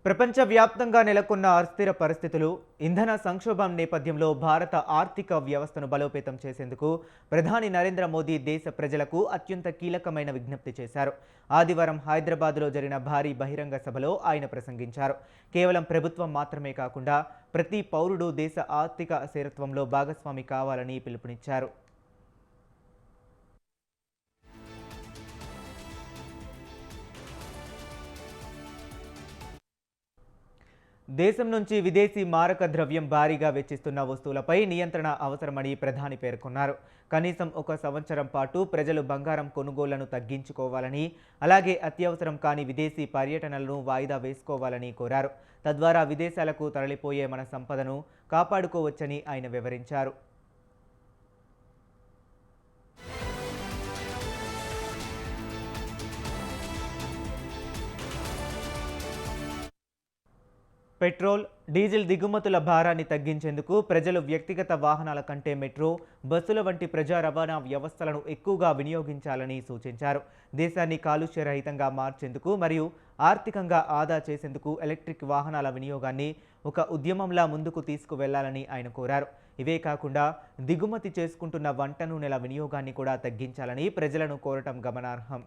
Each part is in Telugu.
ప్రపంచవ్యాప్తంగా నెలకొన్న అస్థిర పరిస్థితులు, ఇంధన సంక్షోభం నేపథ్యంలో భారత ఆర్థిక వ్యవస్థను బలోపేతం చేసేందుకు ప్రధాని నరేంద్ర మోదీ దేశ ప్రజలకు అత్యంత కీలకమైన విజ్ఞప్తి చేశారు. ఆదివారం హైదరాబాద్లో జరిగిన భారీ బహిరంగ సభలో ఆయన ప్రసంగించారు. కేవలం ప్రభుత్వం మాత్రమే కాకుండా ప్రతి పౌరుడు దేశ ఆర్థిక స్థిరత్వంలో భాగస్వామి కావాలని పిలుపునిచ్చారు. దేశం నుంచి విదేశీ మారక ద్రవ్యం భారీగా వెచ్చిస్తున్న వస్తువులపై నియంత్రణ అవసరమని ప్రధాని పేర్కొన్నారు. కనీసం ఒక సంవత్సరం పాటు ప్రజలు బంగారం కొనుగోళ్లను తగ్గించుకోవాలని, అలాగే అత్యవసరం కాని విదేశీ పర్యటనలను వాయిదా వేసుకోవాలని కోరారు. తద్వారా విదేశాలకు తరలిపోయే మన సంపదను కాపాడుకోవచ్చని ఆయన వివరించారు. పెట్రోల్, డీజిల్ దిగుమతుల భారాన్ని తగ్గించేందుకు ప్రజలు వ్యక్తిగత వాహనాల కంటే మెట్రో, బస్సుల వంటి ప్రజా రవాణా వ్యవస్థలను ఎక్కువగా వినియోగించాలని సూచించారు. దేశాన్ని కాలుష్య రహితంగా మార్చేందుకు మరియు ఆర్థికంగా ఆదా చేసేందుకు ఎలక్ట్రిక్ వాహనాల వినియోగాన్ని ఒక ఉద్యమంలా ముందుకు తీసుకువెళ్లాలని ఆయన కోరారు. ఇవే కాకుండా దిగుమతి చేసుకుంటున్న వంట నూనెల వినియోగాన్ని కూడా తగ్గించాలని ప్రజలను కోరటం గమనార్హం.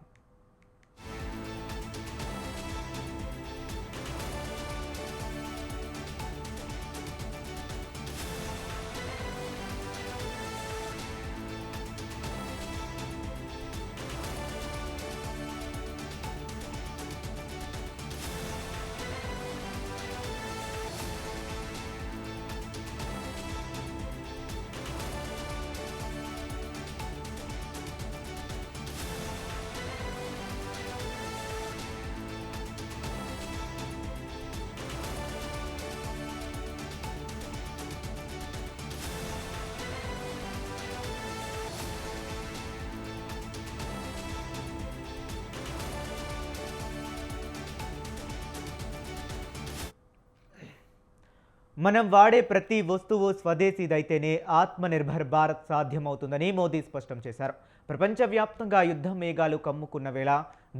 మనం వాడే ప్రతి వస్తువు స్వదేశీదైతేనే ఆత్మనిర్భర్ భారత్ సాధ్యమవుతుందని మోదీ స్పష్టం చేశారు. ప్రపంచవ్యాప్తంగా యుద్ధ మేఘాలు కమ్ముకున్న వేళ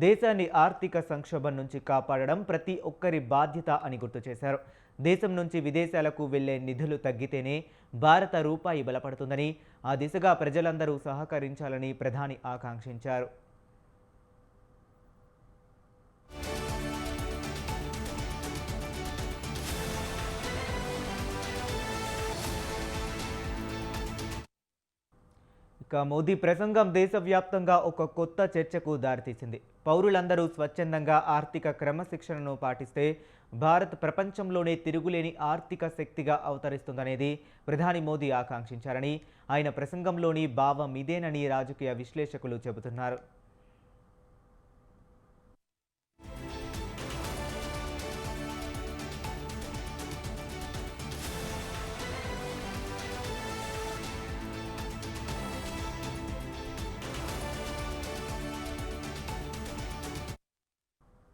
దేశాన్ని ఆర్థిక సంక్షోభం నుంచి కాపాడడం ప్రతి ఒక్కరి బాధ్యత అని గుర్తు చేశారు. దేశం నుంచి విదేశాలకు వెళ్లే నిధులు తగ్గితేనే భారత రూపాయి బలపడుతుందని, ఆ దిశగా ప్రజలందరూ సహకరించాలని ప్రధాని ఆకాంక్షించారు. ఇక మోదీ ప్రసంగం దేశవ్యాప్తంగా ఒక కొత్త చర్చకు దారితీసింది. పౌరులందరూ స్వచ్ఛందంగా ఆర్థిక క్రమశిక్షణను పాటిస్తే భారత్ ప్రపంచంలోనే తిరుగులేని ఆర్థిక శక్తిగా అవతరిస్తుందనేది ప్రధాని మోదీ ఆకాంక్షించారని, ఆయన ప్రసంగంలోని భావం ఇదేనని రాజకీయ విశ్లేషకులు చెబుతున్నారు.